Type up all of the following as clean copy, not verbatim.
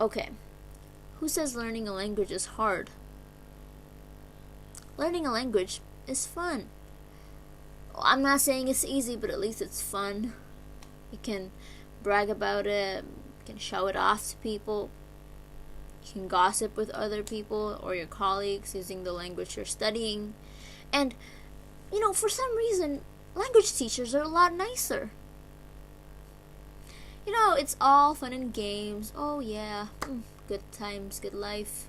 Okay, who says learning a language is hard? Learning a language is fun. Well, I'm not saying it's easy, but at least it's fun. You can brag about it, you can show it off to people, you can gossip with other people or your colleagues using the language you're studying. And, for some reason, language teachers are a lot nicer. It's all fun and games. Oh yeah, good times, good life.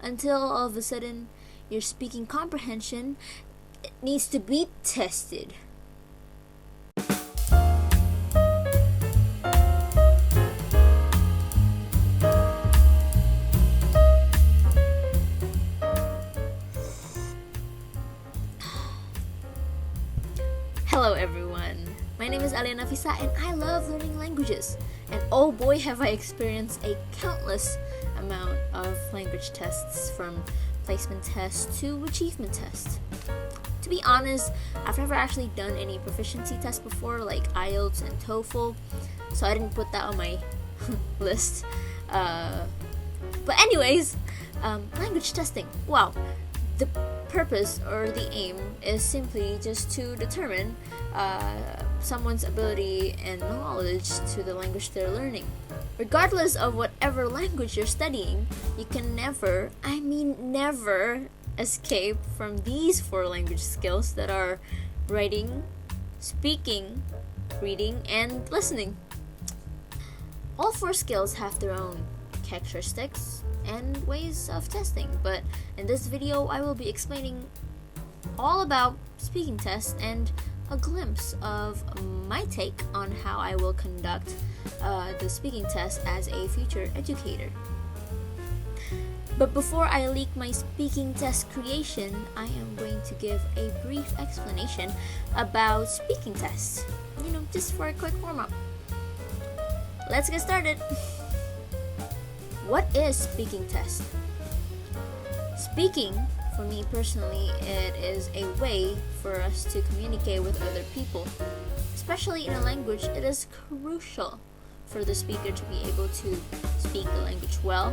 Until all of a sudden, your speaking comprehension needs to be tested. Hello everyone, my name is ALiya Nafisah and I love learning languages. And oh boy have I experienced a countless amount of language tests, from placement tests to achievement tests. To be honest, I've never actually done any proficiency tests before, like IELTS and TOEFL, so I didn't put that on my list. But anyways, language testing. Wow. The purpose or the aim is simply just to determine someone's ability and knowledge to the language they're learning. Regardless of whatever language you're studying, you can never, never escape from these 4 language skills that are writing, speaking, reading, and listening. All 4 skills have their own characteristics and ways of testing, but in this video I will be explaining all about speaking tests and a glimpse of my take on how I will conduct the speaking test as a future educator. But before I leak my speaking test creation, I am going to give a brief explanation about speaking tests, just for a quick warm-up. Let's get started. What is speaking test? Speaking, for me personally, it is a way for us to communicate with other people. Especially in a language, it is crucial for the speaker to be able to speak the language well,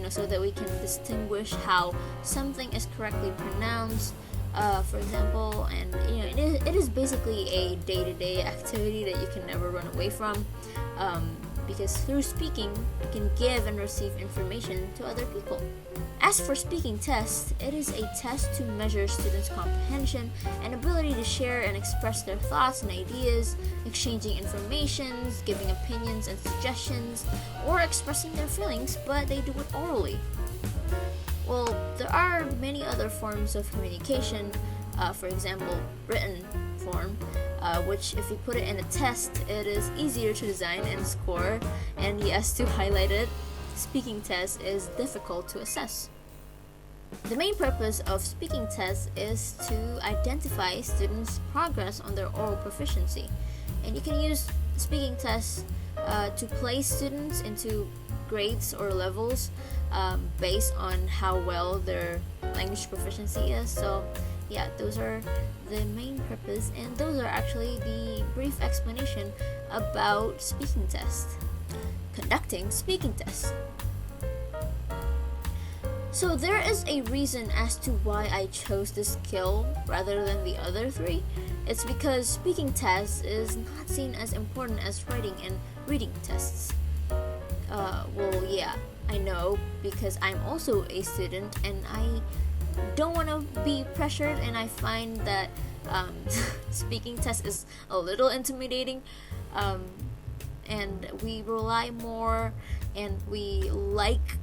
so that we can distinguish how something is correctly pronounced, for example, and it is basically a day-to-day activity that you can never run away from. Because through speaking, you can give and receive information to other people. As for speaking tests, it is a test to measure students' comprehension and ability to share and express their thoughts and ideas, exchanging information, giving opinions and suggestions, or expressing their feelings, but they do it orally. Well, there are many other forms of communication, for example, written form, which if you put it in a test, it is easier to design and score, and yes, to highlight it, speaking test is difficult to assess. The main purpose of speaking tests is to identify students' progress on their oral proficiency, and you can use speaking tests to place students into grades or levels based on how well their language proficiency is. So yeah, those are the main purpose, and those are actually the brief explanation about speaking tests. Conducting speaking tests. So there is a reason as to why I chose this skill rather than the other 3. It's because speaking tests is not seen as important as writing and reading tests. Well, yeah, I know, because I'm also a student and I don't want to be pressured, and I find that speaking test is a little intimidating, and we rely more and we like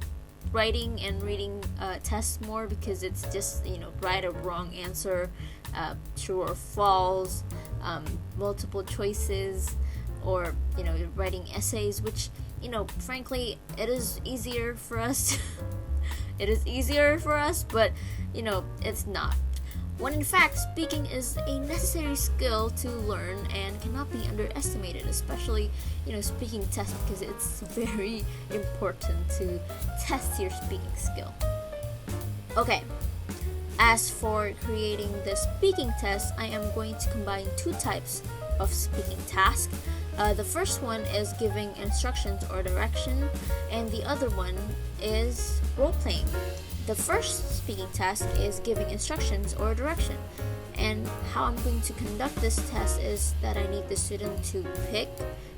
writing and reading tests more because it's just right or wrong answer, true or false, multiple choices, or you're writing essays, which frankly it is easier for us but it's not, when in fact speaking is a necessary skill to learn and cannot be underestimated, especially speaking tests, because it's very important to test your speaking skill. Okay, as for creating the speaking test, I am going to combine 2 types of speaking task. The first one is giving instructions or direction, and the other one is role playing. The first speaking task is giving instructions or direction, and how I'm going to conduct this test is that I need the student to pick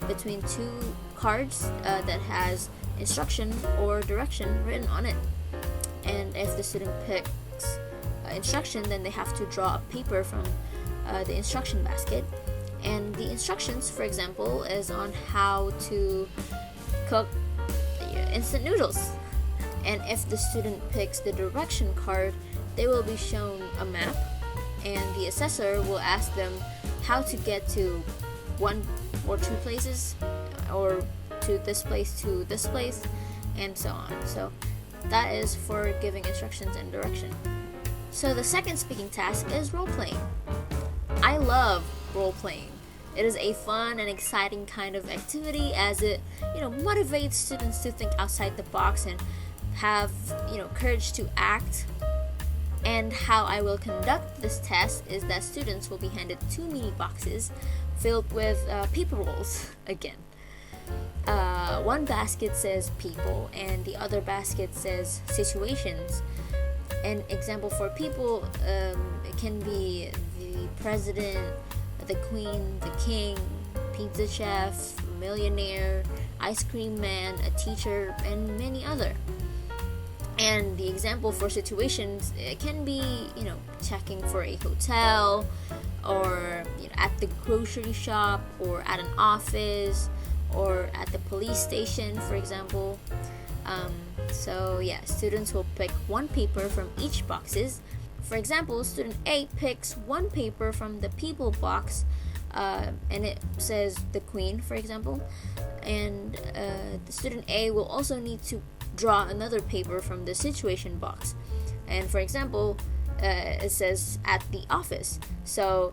between two cards that has instruction or direction written on it. And if the student picks instruction, then they have to draw a paper from the instruction basket. And the instructions, for example, is on how to cook instant noodles. And if the student picks the direction card, they will be shown a map, and the assessor will ask them how to get to one or two places, or to this place, and so on. So that is for giving instructions and direction. So the second speaking task is role playing. I love role playing. It is a fun and exciting kind of activity, as it motivates students to think outside the box and have courage to act. And how I will conduct this test is that students will be handed two mini boxes filled with paper rolls again. One basket says people and the other basket says situations. An example for people, it can be the president, the queen, the king, pizza chef, millionaire, ice cream man, a teacher, and many other. And the example for situations, it can be checking for a hotel, or at the grocery shop, or at an office, or at the police station, for example. So yeah, students will pick one paper from each boxes. For example, student A picks one paper from the people box, and it says the queen, for example. And the student A will also need to draw another paper from the situation box. And for example, it says at the office. So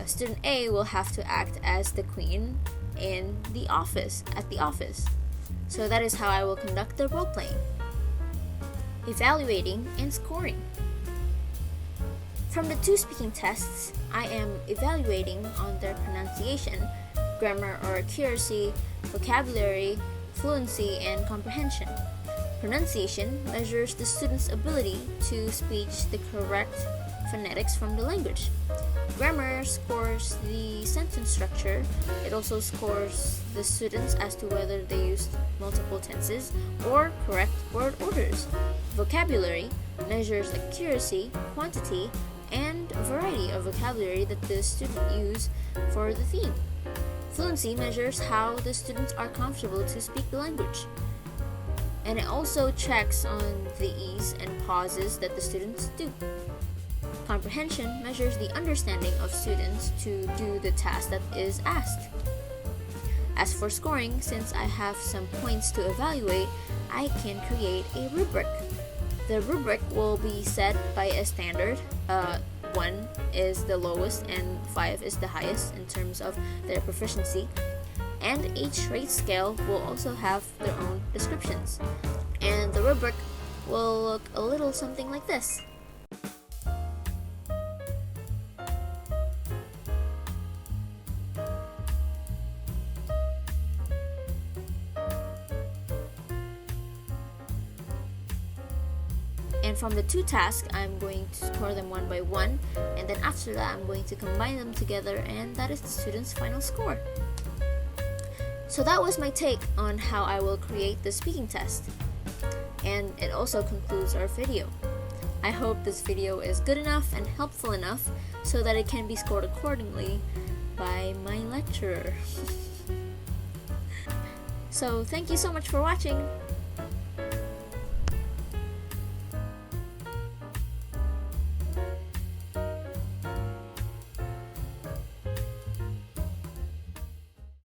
student A will have to act as the queen in the office, at the office. So that is how I will conduct the role playing. Evaluating and scoring. From the two speaking tests, I am evaluating on their pronunciation, grammar or accuracy, vocabulary, fluency, and comprehension. Pronunciation measures the student's ability to speak the correct phonetics from the language. Grammar scores the sentence structure. It also scores the students as to whether they used multiple tenses or correct word orders. Vocabulary measures accuracy, quantity, and variety of vocabulary that the student used for the theme. Fluency measures how the students are comfortable to speak the language. And it also checks on the ease and pauses that the students do. Comprehension measures the understanding of students to do the task that is asked. As for scoring, since I have some points to evaluate, I can create a rubric. The rubric will be set by a standard. 1 is the lowest and 5 is the highest in terms of their proficiency. And each rate scale will also have their own descriptions. And the rubric will look a little something like this. And from the two tasks, I'm going to score them one by one, and then after that, I'm going to combine them together, and that is the student's final score. So that was my take on how I will create the speaking test. And it also concludes our video. I hope this video is good enough and helpful enough so that it can be scored accordingly by my lecturer. So thank you so much for watching.